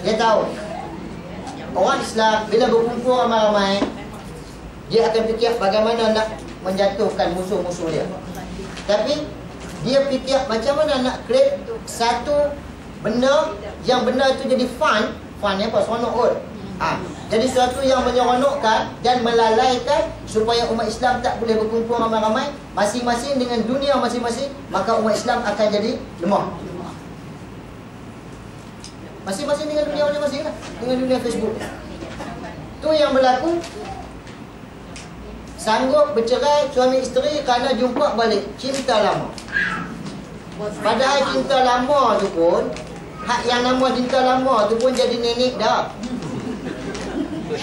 Dia tahu orang Islam bila berkumpul ramai-ramai, dia akan fikir bagaimana nak menjatuhkan musuh-musuh dia. Tapi dia fikir macam mana nak create satu benda yang benda itu jadi fun ni apa? Seronok kot. Jadi sesuatu yang menyeronokkan dan melalaikan supaya umat Islam tak boleh berkumpul ramai-ramai, masing-masing dengan dunia masing-masing, maka umat Islam akan jadi lemah. Masing-masing dengan dunia masing-masing lah, dengan dunia Facebook. Tu yang berlaku. Sanggup bercerai suami isteri kerana jumpa balik cinta lama. Padahal cinta lama tu pun, hak yang nama cinta lama tu pun jadi nenek dah.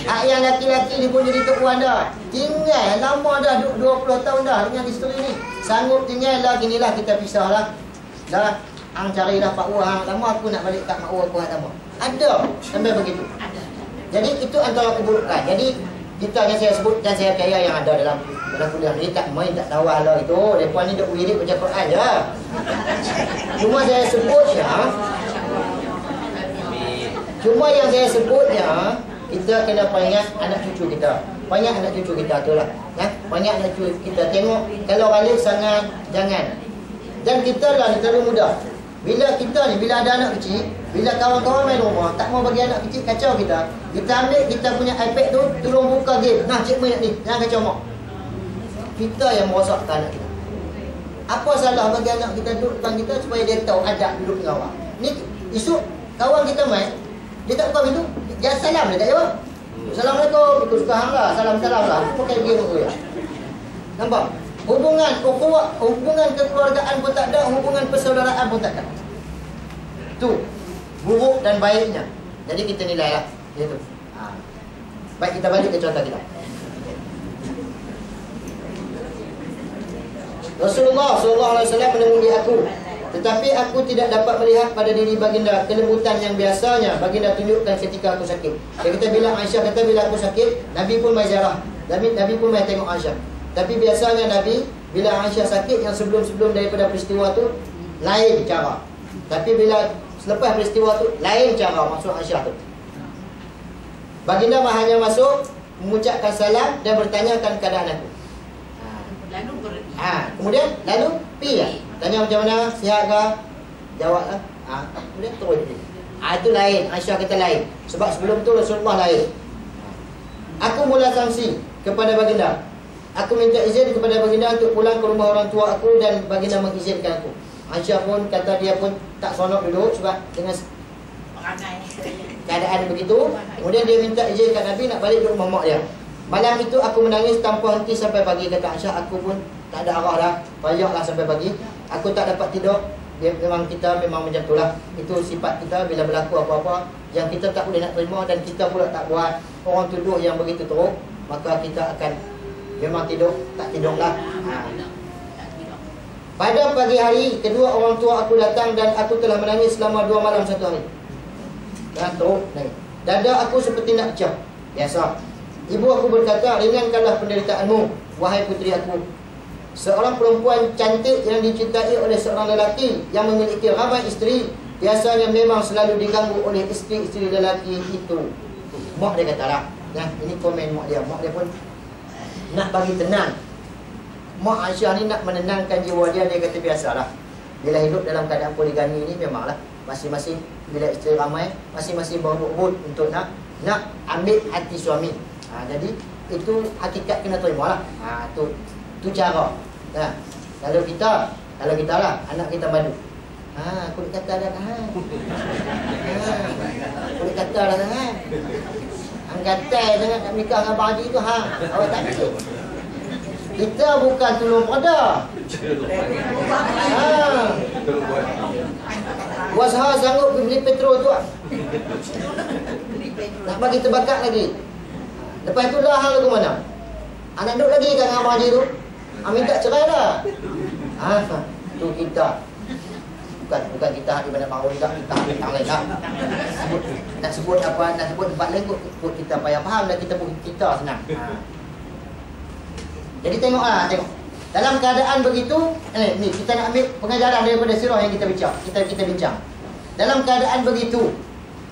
Hak yang laki-laki ni pun jadi tok puan dah. Tinggal lama dah, 20 tahun dah dengan isteri ni. Sanggup tinggal lah, ginilah kita pisah lah. Dah, hang carilah pak uang lama, aku nak balik kat mak uang aku hak lama. Ada sampai begitu. Jadi itu antara keburukan. Jadi kita yang saya sebut dan saya percaya yang ada dalam kuliah ni tak main tak tahu lah itu. Depa ni duk wirid baca Quran je. Cuma saya sebutnya, cuma yang saya sebutnya, kita kena peringat anak cucu kita. Banyak anak cucu kita tu lah. Banyak anak cucu kita. Tengok kalau balik sangat jangan. Dan kita lah ni terlalu mudah. Bila kita ni, bila ada anak kecil, bila kawan-kawan main rumah, tak mau bagi anak kecil, kacau kita. Kita ambil kita punya iPad tu, tolong buka game. Nah, cik main ni, jangan kacau mak. Kita yang merosakkan anak kita. Apa salah bagi anak kita duduk depan kita supaya dia tahu adab duduk dengan orang. Ni, esok kawan kita main, dia tak buka pintu, dia salam, dia tak jawab. Assalamualaikum, ikut suka hang lah, salam-salam lah. Pakai game tu ya. Nampak? Hubungan kekeluargaan pun tak ada, hubungan persaudaraan pun tak ada. Tu buruk dan baiknya. Jadi kita nilai lah. Itu. Baik, kita balik ke contoh kita. Rasulullah SAW menemui aku, tetapi aku tidak dapat melihat pada diri baginda kelembutan yang biasanya baginda tunjukkan ketika aku sakit. Dia kata bila Aisyah kata bila aku sakit, Nabi pun mai ziarah. Nabi pun mai tengok Aisyah. Tapi biasanya Nabi bila Aisyah sakit yang sebelum-sebelum daripada peristiwa tu lain cara. Tapi bila selepas peristiwa tu lain cara masuk Aisyah tu. Baginda hanya masuk, mengucapkan salam dan bertanyakan keadaan aku. Lalu berhenti. Kemudian lalu pi lah. Tanya macam mana, sihat ke? Jawablah. Kemudian terus pergi. Itu lain, Aisyah kata lain. Sebab sebelum tu Rasulullah lain. Aku mula sangsi kepada baginda. Aku minta izin kepada baginda untuk pulang ke rumah orang tua aku dan baginda mengizinkan aku. Aisyah pun kata dia pun tak seronok duduk sebab dengan keadaan begitu. Kemudian dia minta izin kat Nabi nak balik ke rumah mak dia. Malam itu aku menangis tanpa henti sampai pagi, kata Aisyah. Aku pun tak ada arah dah, payahlah sampai pagi. Aku tak dapat tidur. Kita memang macam itulah. Itu sifat kita bila berlaku apa-apa yang kita tak boleh nak terima dan kita pula tak buat, orang tuduh yang begitu teruk, maka kita akan memang tak tidurlah. Pada pagi hari, kedua orang tua aku datang dan aku telah menangis selama 2 malam 1 hari. Dan teruk nangis. Dada aku seperti nak pecah. Biasa. Ibu aku berkata, ringankanlah penderitaanmu, wahai puteri aku. Seorang perempuan cantik yang dicintai oleh seorang lelaki yang memiliki ramai isteri, biasanya memang selalu diganggu oleh isteri-isteri lelaki itu. Mak dia kata lah. Ini komen mak dia. Mak dia pun nak bagi tenang. Mak Aisyah ni nak menenangkan jiwa dia. Dia kata biasalah, bila hidup dalam keadaan poligami ni memanglah masing-masing bila isteri ramai, masing-masing berebut untuk nak ambil hati suami. Jadi itu hakikat kena terima lah. Tu cara. Kalau kita lah anak kita madu. Kulit kata dah tahan. Kulit kata dah tahan. Hang gatal jangan nak nikah dengan Abang Haji tu awak tak boleh. Kita bukan tolong pada. Wasaha sanggup beli petrol tu. Nak bagi terbakar lagi. Lepas tu lah hang lagu mana? Anak duduk lagi kat dengan Abang Haji tu. Minta cerai dah. Tu kita. Bukan kita di mana baru juga kita tentang lain lah. Nak sebut apa, nak sebut tempat lain kot kita payah faham dan kita pun kita senang. Jadi tengoklah, tengok. Dalam keadaan begitu, ni kita nak ambil pengajaran daripada sirah yang kita bincang. Kita bincang. Dalam keadaan begitu,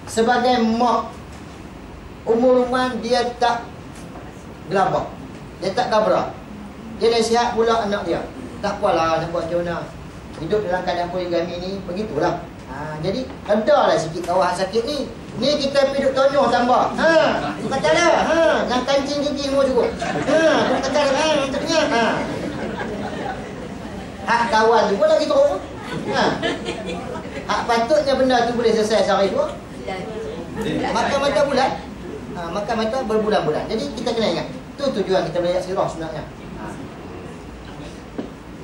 sebagai mak, umur rumah dia tak gelabah, dia tak gabra. Dia nasihat pula anak dia, tak apalah nak buat macam mana, hidup dalam keadaan poligami ni begitulah. Jadi redalah sikit kawah sakit ni. Ni kita pergi duk tonyoh tambah. Kata dah. Jangan kancing gigi semua cukup. Kata dah. Maksudnya. Hak kawan tu pun lagi teruk. Hak patutnya benda tu boleh selesai sehari dua. Makan mata bulan. Makan mata berbulan-bulan. Jadi kita kena ingat. Tu tujuan kita belajar sirah sebenarnya.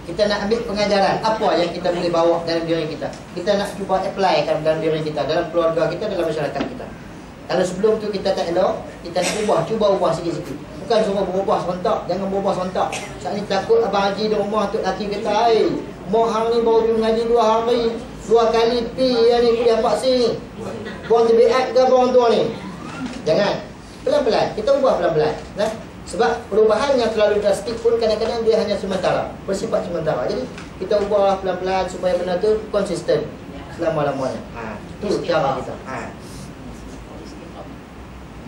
Kita nak ambil pengajaran apa yang kita boleh bawa dalam diri kita. Kita nak cuba apply kan dalam diri kita, dalam keluarga kita, dalam masyarakat kita. Kalau sebelum tu kita tak elok, kita nak ubah, cuba ubah sikit-sikit. Bukan suruh berubah serentak, jangan berubah serentak. Saat ni takut abang haji di rumah tu laki kata, mak hang ni baru pergi mengaji 2 hari, 2 kali pi yang ni kuliah paksa. Buang tabiat ke orang tua ni? Jangan. Pelan-pelan, kita ubah pelan-pelan. Nah, sebab perubahan yang terlalu drastik pun kadang-kadang dia hanya sementara, bersifat sementara. Jadi kita ubah pelan-pelan supaya benda tu konsisten selama-lamanya. Itu cara kita.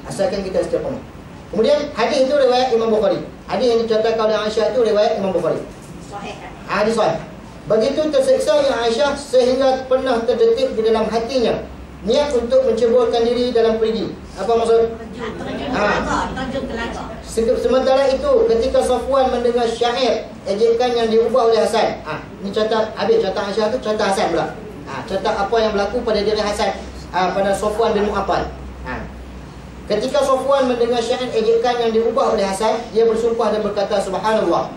Asalkan kita setiap penuh. Kemudian hadis itu riwayat Imam Bukhari. Hadis yang dicontohkan oleh Aisyah itu riwayat Imam Bukhari. Hadis sahih. Begitu terseksanya Aisyah sehingga pernah terdetik di dalam hatinya niat untuk menceburkan diri dalam perigi. Apa maksud? Sementara itu ketika Safwan mendengar syair ejekan yang diubah oleh Hasan. Ini catat habis catat Aisyah tu, catat Hasan pula. Catat apa yang berlaku pada diri Hasan, pada Safwan bin Mu'affal. Ketika Safwan mendengar syair ejekan yang diubah oleh Hasan, dia bersumpah dan berkata, subhanallah,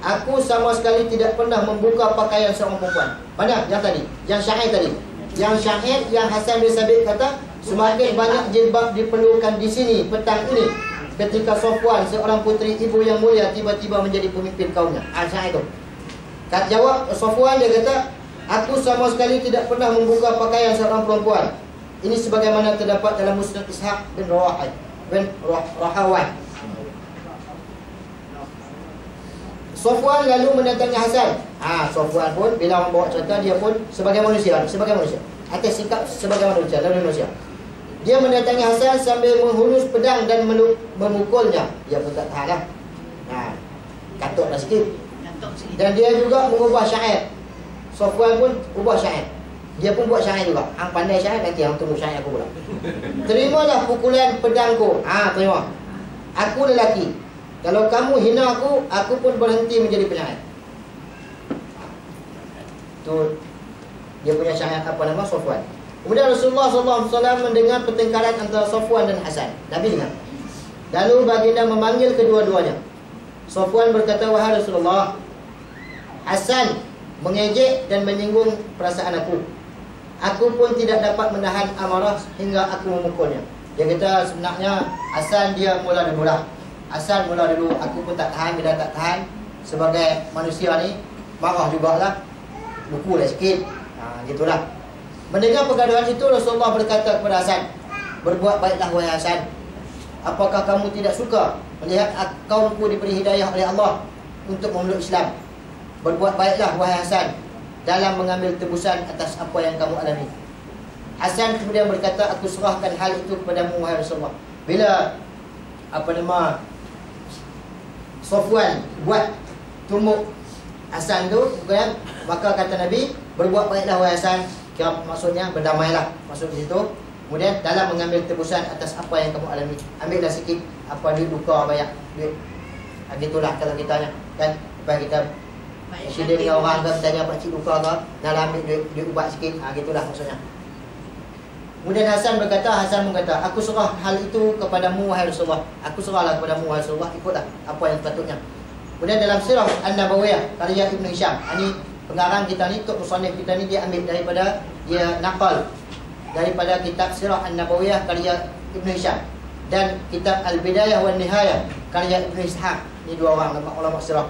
aku sama sekali tidak pernah membuka pakaian seorang perempuan. Mana yang tadi? Yang syair tadi. Yang syair yang Hasan bin Sabit kata, semakin banyak jilbab diperlukan di sini petang ini ketika Safwan seorang puteri ibu yang mulia tiba-tiba menjadi pemimpin kaumnya. Syair itu. Kat jawab Safwan, dia kata, aku sama sekali tidak pernah membuka pakaian seorang perempuan. Ini sebagaimana terdapat dalam Musnad Ishaq bin Rahawan. Safwan lalu mendatangi Hasan. Safwan pun bila orang bawa cerita, dia pun sebagai manusia, atas sikap sebagai manusia, lalu manusia. Dia mendatangi Hasan sambil menghunus pedang dan memukulnya. Dia pun tak tahan lah. Katuklah sikit. Dan dia juga mengubah syair. Safwan pun ubah syair. Dia pun buat syair juga. Hang pandai syair, nanti hang tunggu syair aku pula. Terimalah pukulan pedangku. Terima. Aku lelaki. Kalau kamu hina aku pun berhenti menjadi penyair. Tu dia punya syair apa nama? Safwan. Kemudian Rasulullah SAW mendengar pertengkaran antara Safwan dan Hasan. Nabi dengar. Lalu baginda memanggil kedua-duanya. Safwan berkata, wahai Rasulullah, Hasan mengejek dan menyinggung perasaan aku. Aku pun tidak dapat menahan amarah hingga aku memukulnya. Dia kata sebenarnya Hasan dia mula dulu lah. Hasan mula dulu, aku pun tak tahan. Bila tak tahan, sebagai manusia ni marah jugalah, bukulah sikit. Gitulah. Mendengar pergaduhan itu, Rasulullah berkata kepada Hasan, berbuat baiklah wahai Hasan. Apakah kamu tidak suka melihat kaumku diberi hidayah oleh Allah untuk memeluk Islam? Berbuat baiklah wahai Hasan dalam mengambil tebusan atas apa yang kamu alami. Hasan kemudian berkata, aku serahkan hal itu kepadamu wahai Rasulullah. Bila Safwan buat tumbuk Hasan tu, maka kata Nabi, berbuat baiklah wahai Hasan, kira maksudnya berdamailah, maksud di situ. Kemudian dalam mengambil tebusan atas apa yang kamu alami, ambillah sikit apa duit duka banyak duit. Gitulah kalau kita kan, supaya kita sida dengan orang ke tanya pak cik duka ke, dalam ambil duit ubat sikit. Gitulah maksudnya. Kemudian Hasan berkata, aku serah hal itu kepadamu wahai Rasulullah. Aku serahlah kepadamu wahai Rasulullah, ikutlah apa yang sepatutnya. Kemudian dalam Sirah An-Nabawiyah karya Ibn Hisham, ini pengarang kita ni, tok musannif kita ni, dia ambil daripada, dia naqal daripada kitab Sirah An-Nabawiyah karya Ibn Hisham dan kitab Al-Bidayah wan Nihayah karya Ibn Ishaq. Ini dua orang ulama sirah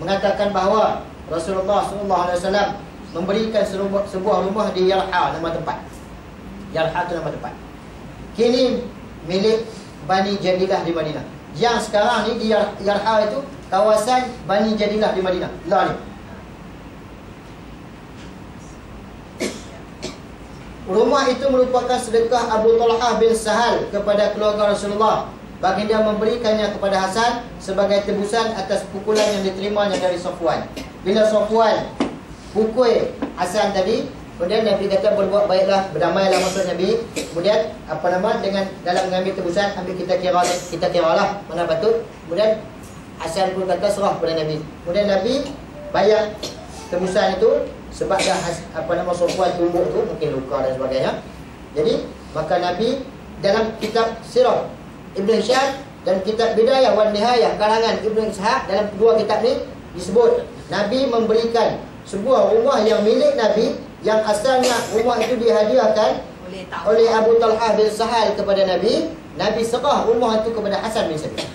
mengatakan bahawa Rasulullah SAW memberikan sebuah rumah di Yarha, nama tempat. Yarha itu nama tempat. Kini milik Bani Jadilah di Madinah. Yang sekarang ni di Yarha itu kawasan Bani Jadilah di Madinah. Lah ni. Rumah itu merupakan sedekah Abu Talhah bin Sahal kepada keluarga Rasulullah. Baginda memberikannya kepada Hasan sebagai tebusan atas pukulan yang diterimanya dari Safwan. Bila Safwan pukul Hasan tadi, kemudian Nabi kata berbuat baiklah, berdamailah maksud Nabi. Kemudian dengan dalam mengambil tebusan, ambil kita kira lah mana patut. Kemudian Hasan pun kata serah kepada Nabi. Kemudian Nabi bayar tebusan itu sebab dah Safwan tumbuk tu mungkin luka dan sebagainya. Jadi maka Nabi dalam kitab Sirah Ibn Hisham dan kitab Bidayah wan Nihayah karangan Ibn Ishaq, dalam dua kitab ni disebut Nabi memberikan sebuah rumah yang milik Nabi, yang asalnya rumah itu dihadiahkan oleh Abu Talhah bin Sahal kepada Nabi. Nabi serah rumah itu kepada Hasan bin Sabit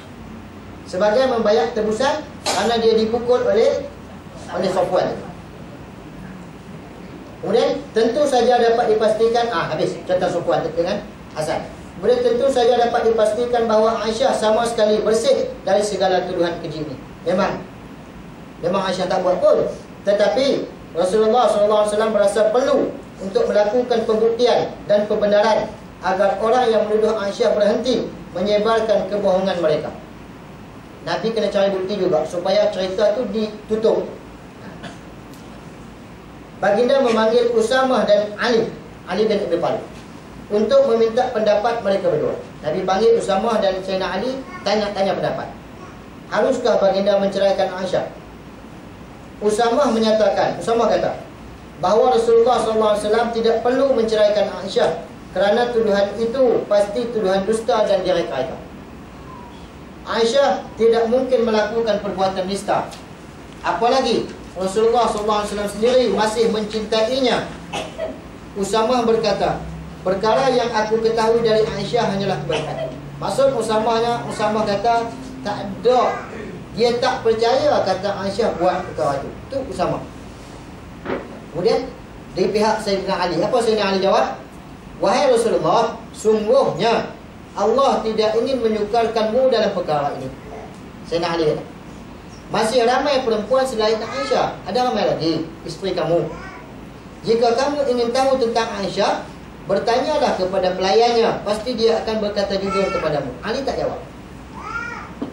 sebagai membayar tebusan kerana dia dipukul oleh Safwan. Kemudian tentu saja dapat dipastikan habis cerita Safwan dengan Hasan. Kemudian tentu saja dapat dipastikan bahawa Aisyah sama sekali bersih dari segala tuduhan keji ini. Memang Aisyah tak buat pun. Tetapi Rasulullah SAW berasa perlu untuk melakukan pembuktian dan pembenaran agar orang yang menuduh Aisyah berhenti menyebarkan kebohongan mereka. Nabi kena cari bukti juga supaya cerita itu ditutup. Baginda memanggil Usamah dan Ali bin Abi Thalib untuk meminta pendapat mereka berdua. Nabi panggil Usamah dan Sayyidina Ali, tanya pendapat. Haruskah baginda menceraikan Aisyah? Usamah kata bahawa Rasulullah SAW tidak perlu menceraikan Aisyah kerana tuduhan itu pasti tuduhan dusta dan direka-reka. Aisyah tidak mungkin melakukan perbuatan nista. Apalagi Rasulullah SAW sendiri masih mencintainya. Usamah berkata, perkara yang aku ketahui dari Aisyah hanyalah kebaikan. Maksud Usamah kata tak ada, dia tak percaya kata Aisyah buat perkara itu. Itu Usamah. Kemudian di pihak Sayyidina Ali, apa Sayyidina Ali jawab? Wahai Rasulullah, sungguhnya Allah tidak ingin menyukarkanmu dalam perkara ini. Sayyidina Ali kata, masih ramai perempuan selain Aisyah. Ada ramai lagi isteri kamu. Jika kamu ingin tahu tentang Aisyah, bertanyalah kepada pelayannya, pasti dia akan berkata jujur kepadamu. Ali tak jawab.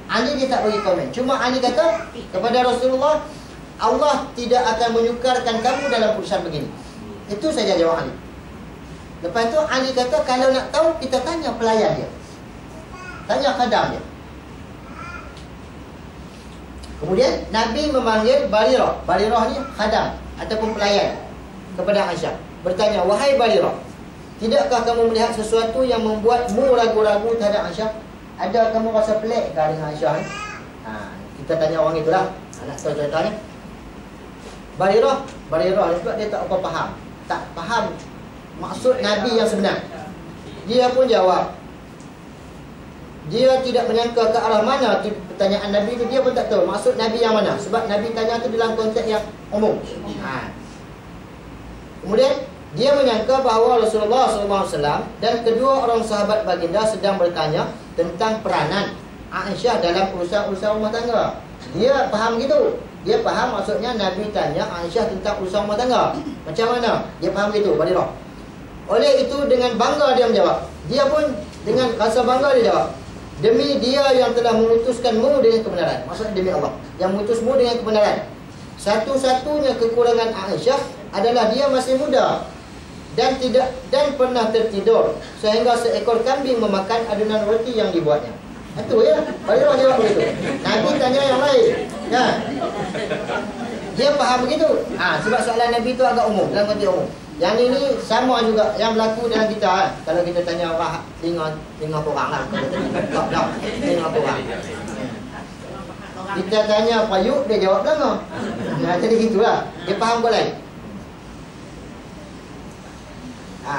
Ali dia tak bagi komen. Cuma Ali kata kepada Rasulullah, Allah tidak akan menyukarkan kamu dalam urusan begini. Itu saja jawab Ali. Lepas tu Ali kata kalau nak tahu kita tanya pelayan dia, tanya khadam dia. Kemudian Nabi memanggil Barirah. Barirah ni khadam ataupun pelayan kepada Aisyah. Bertanya, wahai Barirah, tidakkah kamu melihat sesuatu yang membuatmu ragu-ragu terhadap Aisyah? Ada kamu rasa pelik ke dengan Aisyah ni? Kita tanya orang itulah. Nak tahu ceritanya. Barirah sebab dia tak apa faham. Tak faham maksud Nabi yang sebenar. Dia pun jawab. Dia tidak menyangka ke arah mana pertanyaan Nabi itu. Dia pun tak tahu maksud Nabi yang mana. Sebab Nabi tanya itu dalam konteks yang umum. Kemudian dia menyangka bahawa Rasulullah SAW dan kedua orang sahabat baginda sedang bertanya tentang peranan Aisyah dalam urusan-urusan rumah tangga. Dia faham gitu. Dia faham maksudnya Nabi tanya Aisyah tentang urusan rumah tangga. Macam mana? Dia faham gitu, Barirah. Oleh itu dengan bangga dia menjawab. Dia pun dengan rasa bangga dia jawab, demi dia yang telah mengutuskanmu dengan kebenaran. Maksudnya demi Allah yang mengutusmu dengan kebenaran. Satu-satunya kekurangan Aisyah adalah dia masih muda dan pernah tertidur sehingga seekor kambing memakan adunan roti yang dibuatnya. Itu ya, Barirah jawab begitu. Nabi tanya yang lain. Dia faham begitu. Sebab soalan Nabi itu agak umum, dalam konteks umum. Yang ini sama juga yang berlaku dalam kita. Kalau kita tanya orang lima orang lah. Lima orang. Kita tanya Payuk, dia jawab lama. Jadi gitulah. Dia faham ke lain.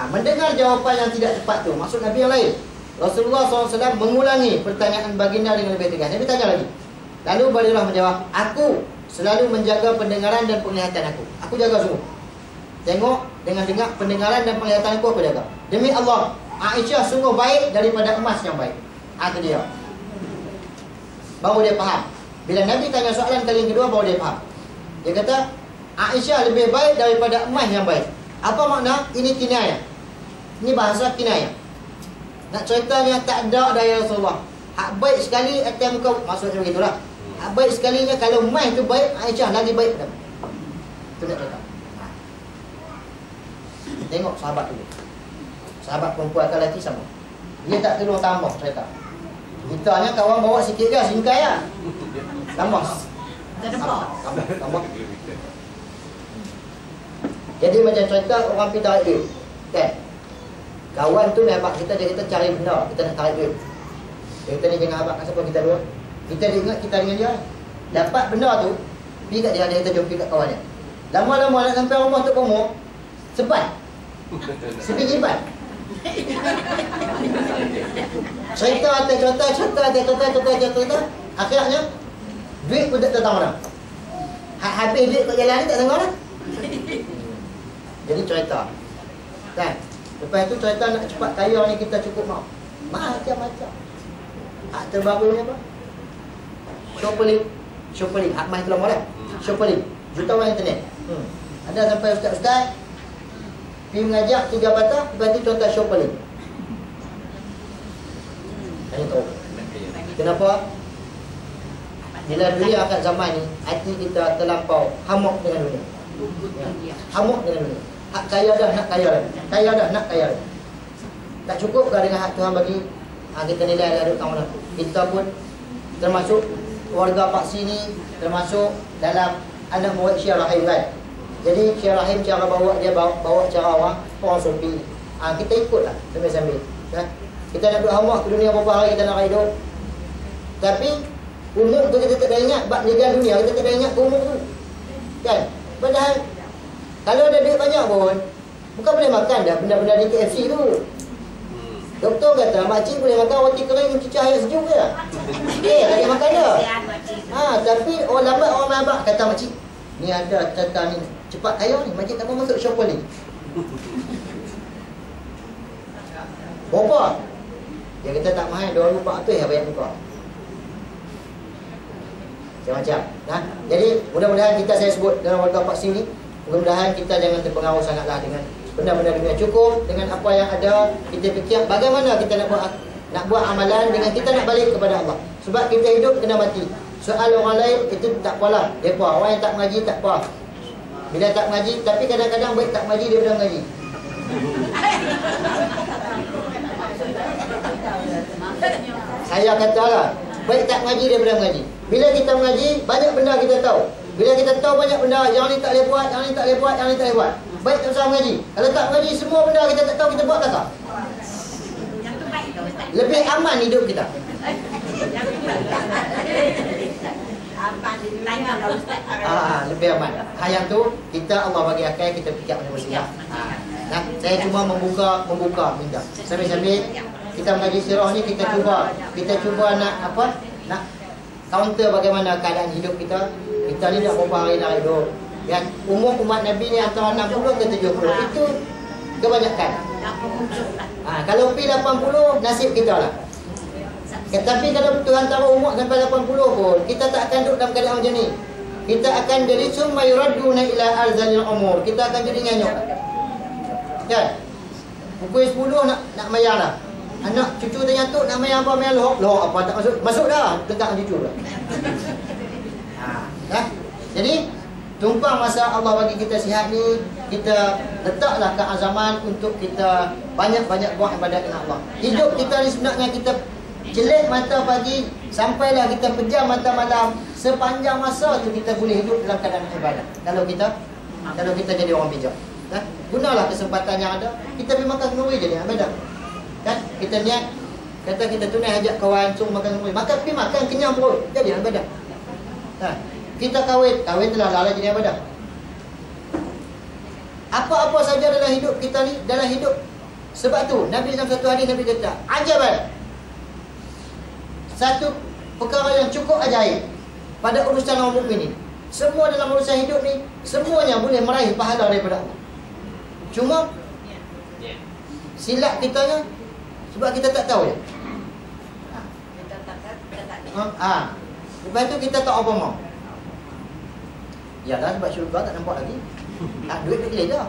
Mendengar jawapan yang tidak tepat tu, maksud Nabi yang lain. Rasulullah SAW mengulangi pertanyaan baginda dengan lebih tegas. Nabi tanya lagi. Lalu Barirah menjawab, aku selalu menjaga pendengaran dan penglihatan aku. Aku jaga semua. Tengok dengan dengar pendengaran dan penglihatan aku jaga. Demi Allah, Aisyah sungguh baik daripada emas yang baik. Itu dia. Baru dia faham. Bila Nabi tanya soalan kali yang kedua, baru dia faham. Dia kata, Aisyah lebih baik daripada emas yang baik. Apa makna? Ini kinayah. Ini bahasa kinayah. Nak ceritanya tak ada daya Rasulullah. Hak baik sekali atas muka, maksudnya begitulah. Hak baik sekalinya kalau mai tu baik, Aisyah lagi baik dah. Itu nak cerita. Tengok sahabat dulu. Sahabat perempuan atau lelaki sama. Dia tak tolong tambah cerita. Kita hanya kawan bawa sikit je, singkai lah. Tambah. Tambah. Jadi macam cerita orang pergi tarik duit. Kan? Kawan tu nampak kita, dia kata cari benda, kita nak tarik duit. Dia kata ni jangan abang siapa kita dua. Kita ingat kita dengan dia. Dapat benda tu, pergi kat dia kata jom pergi kat kawan dia. Lama-lama nak sampai rumah tu pomok, sebat. Sepi jibat. Cerita. Akhirnya duit pun tak tahu mana. Habis duit kat jalan ni tak tengok dah. Jadi cerita. Kan? Lepas tu cerita nak cepat kaya ni kita cukup mau. Macam-macam. Hak terbarunya apa? Shopping. Hak main tu lama dah. Shopping. Jutawan internet. Ada sampai ustaz-ustaz pergi mengajak 3 patah, lepas tu contoh shopping. Tanya tahu. Kenapa? Bila dunia akan zaman ni, hati kita terlampau hamuk dengan dunia. Hamuk dengan dunia. Hak kaya dah, nak kaya lagi. Kaya dah, nak kaya lagi. Tak cukup ke dengan hak Tuhan bagi? Kita nilai ada duk tahu dah. Kita pun termasuk warga paksi ni, termasuk dalam anak murid Syekh Rahim kan. Jadi Syekh Rahim cara bawa dia bawa cara orang sufi. Kita ikutlah sambil-sambil. Kan? Kita nak duduk hamuk ke dunia berapa hari kita nak hidup. Tapi umur tu kita tak ada ingat, bab menjaga dunia kita tak ada ingat umur tu. Kan? Padahal kalau ada duit banyak pun bukan boleh makan dah benda-benda di KFC tu. Doktor kata makcik boleh makan roti kering cicah air sejuk je. Tak boleh makan dah. Tapi orang lambat orang mabak kata makcik, ni ada tata ni cepat kaya ni, makcik tak mau masuk shopping. Berapa? Dia kata tak mahal, 2,400 yang bayar buka. Macam-macam. Jadi mudah-mudahan kita, saya sebut dalam warga paksi ni, mudah-mudahan kita jangan terpengaruh sangatlah dengan benda-benda dunia. Cukup dengan apa yang ada. Kita fikir bagaimana kita nak buat amalan dengan kita nak balik kepada Allah. Sebab kita hidup kena mati. Soal orang lain itu tak apalah. Depa orang yang tak mengaji tak apa. Bila tak mengaji, tapi kadang-kadang baik tak mengaji daripada mengaji. Saya katalah, baik tak mengaji daripada mengaji. Bila kita mengaji, banyak benda kita tahu. Bila kita tahu banyak benda, yang ni tak boleh buat, yang ni tak boleh buat, yang ni tak boleh buat. Baik tak usah mengaji. Kalau tak mengaji, semua benda kita tak tahu kita buat tak. Lebih aman hidup kita. Lebih aman. Yang tu kita Allah bagi akal, kita fikir macam-macam. Saya cuma membuka minda. Sambil-sambil kita mengaji sirah ni, kita cuba nak nak counter bagaimana keadaan hidup kita. Kita ni dah berapa hari nak hidup. Yang umur umat Nabi ni antara 60 ke 70. Itu kebanyakan. Kalau pergi 80, nasib kita lah. Tapi kalau Tuhan taruh umur sampai 80 pun, kita tak akan duduk dalam keadaan macam ni. Kita akan jadi summa yuraduna ila arzalil umur. Kita akan jadi nganyok. Kan? Pukul 10 nak mayar dah. Anak cucu ternyata nak mayar apa, mayar loh apa tak masuk. Masuk dah, dekat cucu dah. Jadi tumpang masa Allah bagi kita sihat ni, kita letaklah keazaman untuk kita banyak-banyak buat ibadat dengan Allah. Hidup kita ni sebenarnya kita jelek mata pagi, sampailah kita pejam mata malam. Sepanjang masa tu kita boleh hidup dalam keadaan ibadat. Kalau kita jadi orang bijak. Gunalah kesempatan yang ada. Kita pergi makan kenduri je ni ibadat. Kan? Kita niat, kata kita tunai ajak kawan suruh makan kenduri. Pergi makan kenyang perut. Jadi ibadat. Kita kahwin telah lalai jadi ibadat. Apa-apa saja dalam hidup kita ni, dalam hidup. Sebab tu Nabi dalam satu hadis Nabi kata, ajaban. Satu perkara yang cukup ajaib pada urusan orang mukmin ni. Semua dalam urusan hidup ni, semuanya boleh meraih pahala daripada Allah. Cuma silap kitanya sebab kita tak tahu je. Lepas tu kita tak apa mau. Yalah sebab syurga tak nampak lagi. Duit dah gila dah.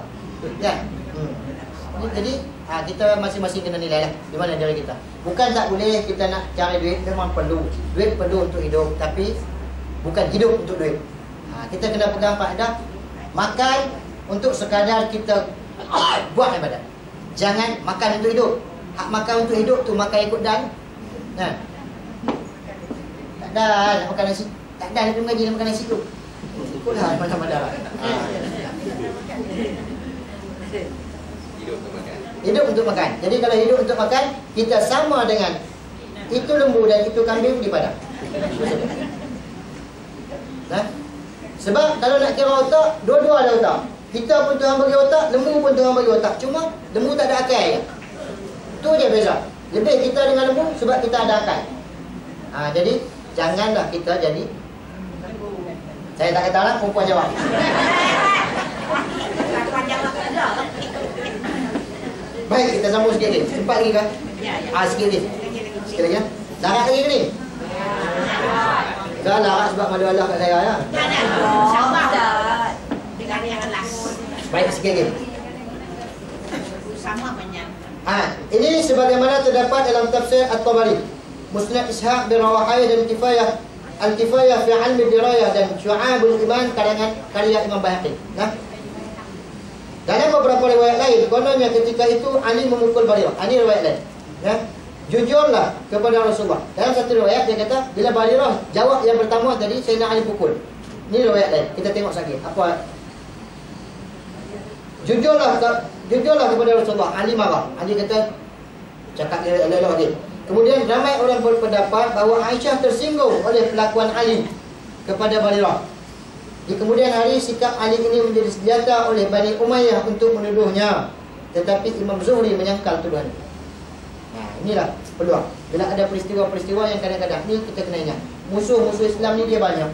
Kan? Jadi kita masing-masing kena nilai lah di mana diri kita. Bukan tak boleh kita nak cari duit, memang perlu. Duit perlu untuk hidup, tapi bukan hidup untuk duit. Kita kena pegang kaedah makan untuk sekadar kita buat ibadat. Jangan makan untuk hidup. Hak makan untuk hidup tu makan ikut dan. Tak ada nak makan nasi. Tak ada nak mengaji nak makan nasi tu. Ikutlah mana-mana. Hidup untuk makan. Jadi kalau hidup untuk makan, kita sama dengan itu lembu dan itu kambing di padang. Sebab kalau nak kira otak, dua-dua ada otak. Kita pun Tuhan bagi otak, lembu pun Tuhan bagi otak. Cuma lembu tak ada akal. Tu je beza. Lebih kita dengan lembu sebab kita ada akal. Jadi janganlah kita jadi. Saya tak kata lah, perempuan jawab. Baik, kita sambung sikit lagi. Sempat lagi kah? Sikit lagi. Sikit lagi ya. Larat lagi ke ni? Dah larat sebab malu Allah kat saya ya. Sama dengan yang lain. Baik, sikit lagi. Sama banyak. Ini sebagaimana terdapat dalam tafsir At-Tabari, Musnad Ishaq bin Rawahai dan Al-Kifayah fi Ilmi Dirayah dan Syu'abul Iman karangan karya Imam Baihaqi. Dalam beberapa riwayat lain, kononnya ketika itu Ali memukul Barirah. Ini riwayat lain. Jujurlah kepada Rasulullah. Dalam satu riwayat dia kata, bila Barirah jawab yang pertama tadi, Sayyidina Ali pukul. Ini riwayat lain. Kita tengok sakit. Apa? Jujurlah kepada Rasulullah. Ali marah. Ali kata, cakap dia elok lagi. Kemudian ramai orang berpendapat bahawa Aisyah tersinggung oleh pelakuan Ali kepada Barirah. Di kemudian hari, sikap Ali ini menjadi senjata oleh Bani Umayyah untuk menuduhnya. Tetapi Imam Zuhri menyangkal tuduhan. Inilah peluang. Bila ada peristiwa-peristiwa yang kadang-kadang ni kita kena ingat, musuh-musuh Islam ni dia banyak.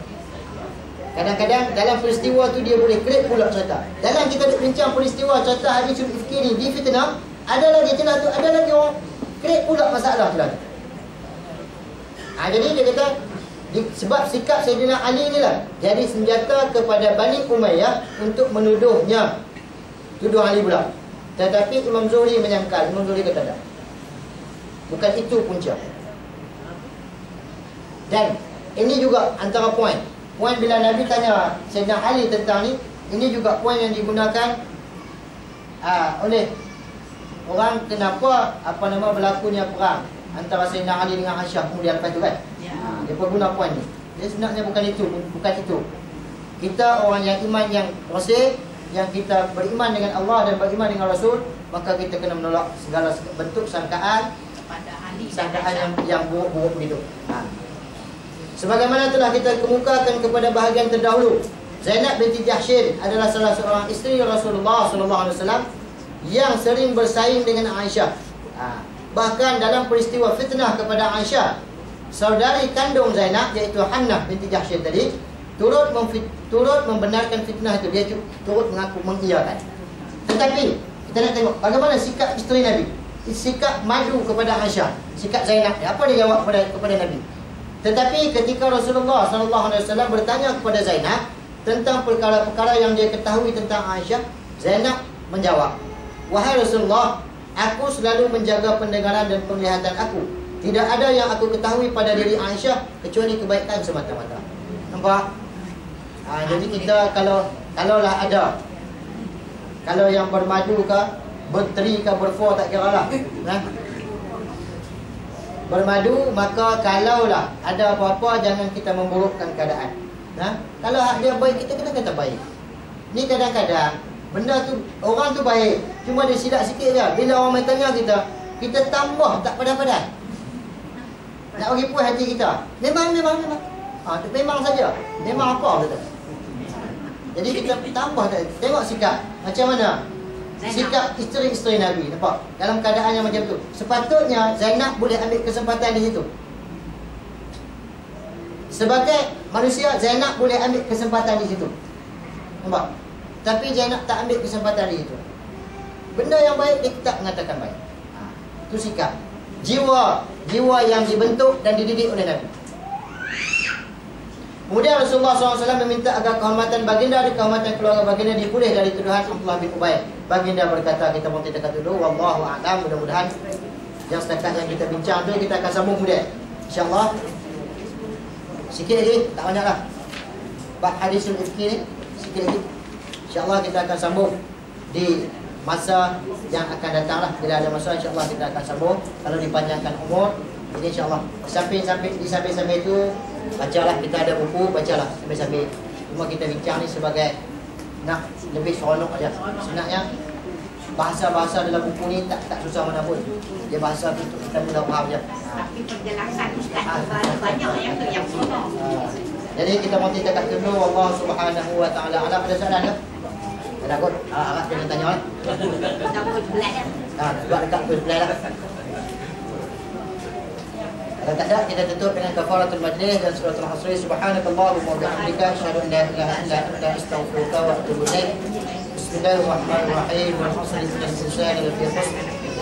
Kadang-kadang dalam peristiwa tu dia boleh create pula cerita. Dalam kita bincang peristiwa cerita hadis fikir ni di fitnah, ada lagi celah tu, ada lagi orang create pula masalah celah tu. Jadi dia kata sebab sikap Sayyidina Ali inilah jadi senjata kepada Bani Umayyah untuk menuduhnya. Tuduh Ali pula. Tetapi Imam Zuhri menyangkal. Imam Zuhri kata tak. Bukan itu punca. Dan ini juga antara poin. Poin bila Nabi tanya Sayyidina Ali tentang ni, ini juga poin yang digunakan oleh orang kenapa berlakunya perang antara Sayyidina Ali dengan Aisyah kemudian lepas tu kan. Dia guna poin ni. Dia sebenarnya bukan itu. Kita orang yang iman yang rasih, yang kita beriman dengan Allah dan beriman dengan Rasul, maka kita kena menolak segala bentuk sangkaan yang buruk-buruk begitu. Sebagaimana telah kita kemukakan kepada bahagian terdahulu, Zainab binti Jahshin adalah salah seorang isteri Rasulullah SAW yang sering bersaing dengan Aisyah. Bahkan dalam peristiwa fitnah kepada Aisyah, saudari kandung Zainab iaitu Hannah binti Jahshin tadi turut membenarkan fitnah itu. Dia turut mengaku mengiyakan. Tetapi kita nak tengok bagaimana sikap isteri Nabi, sikap madu kepada Aisyah, sikap Zainab. Apa dia jawab kepada Nabi? Tetapi ketika Rasulullah SAW bertanya kepada Zainab tentang perkara-perkara yang dia ketahui tentang Aisyah, Zainab menjawab, "Wahai Rasulullah, aku selalu menjaga pendengaran dan penglihatan aku. Tidak ada yang aku ketahui pada diri Aisyah kecuali kebaikan semata-mata." Nampak? Jadi kita kalaulah ada, kalau yang bermadu ke, berteri ke, berfour tak kira lah. Bermadu, maka kalaulah ada apa-apa, jangan kita memburukkan keadaan. Kalau hak dia baik, kita kena kata baik. Ni kadang-kadang benda tu, orang tu baik, cuma dia silap sikit je. Bila orang tanya kita tambah tak padan-padan. Nak bagi puas hati kita. Memang saja. Memang apa kata. Jadi kita tambah tak. Tengok sikap macam mana sikap isteri-isteri Nabi. Nampak? Dalam keadaan yang macam tu, sepatutnya Zainab boleh ambil kesempatan di situ. Sebagai manusia, Zainab boleh ambil kesempatan di situ. Nampak? Tapi Zainab tak ambil kesempatan di situ. Benda yang baik dia tak mengatakan baik. Itu sikap. Jiwa yang dibentuk dan dididik oleh Nabi. Kemudian Rasulullah SAW meminta agar kehormatan baginda dan kehormatan keluarga baginda dipulih dari tuduhan Abdullah bin Ubay Baginda berkata, kita mau tidak kata dulu, wallahu a'lam. Mudah-mudahan yang setakat yang kita bincang tu kita akan sambung kemudian, insya-Allah. Sikit lagi, tak banyaklah. Bab hadisul ifki ni sikit lagi. Insya-Allah kita akan sambung di masa yang akan datang lah. Bila ada masa insya-Allah kita akan sambung. Kalau dipanjangkan umur, jadi insya-Allah sampai itu bacalah, kita ada buku, bacalah sambil-sambil. Cuma kita bincang ni sebagai nak lebih seronok aja. Sebenarnya bahasa-bahasa dalam buku ni tak susah mana pun. Dia bahasa tu kita mudah faham je. Tapi penjelasan Ustaz banyak yang seronok. Jadi kita mau kita kat dulu, Allah Subhanahu wa taala alam. Ada soalan ke? Ada kot. Agak jangan tanya lah. Dah pun belah dah. Buat dekat tu sebelah lah. Kalau tak ada, kita tutup dengan kafaratul majlis dan suratul hasri. Subhanakallahumma wa bihamdika asyhadu an la ilaha illa anta astaghfiruka wa atubu ilaik. Bismillahirrahmanirrahim. Wal 'asri innal insana lafi khusr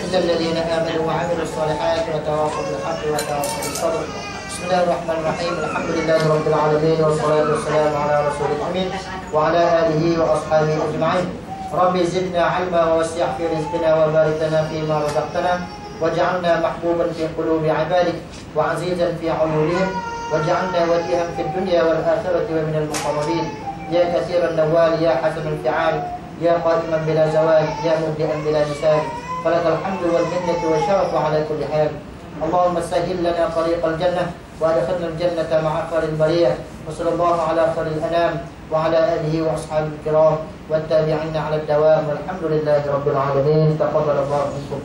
illa alladhina amanu wa 'amilus solihati wa tawassaw bil haqqi wa tawassaw bis sabr. Bismillahirrahmanirrahim. Alhamdulillahirabbil alamin wassalatu wassalamu ala rasulil amin wa ala alihi wa ashabihi ajma'in. Rabbi zidna 'ilma wa wasi' fi rizqina wa barik lana fi ma razaqtana waj'alna mahbuban fi qulubi 'ibadik wa 'azizan fi 'uyunihim waj'alna walihan fid dunya wal akhirati wa minal muqarrabin. Ya katsiran nawal ya hasanul fi'al ya qadiman bila zawal ya mubdi'an bila hisab. Falakal hamdu wal minnatu wa syarafu 'ala kulli hal. Allahumma sahhil lana tariqal jannah وأدخلنا الجنة مع خير البرية وصلى الله على خير الأنام وعلى آله وأصحابه الكرام والتابعين على الدوام والحمد لله رب العالمين. تقبل الله منكم.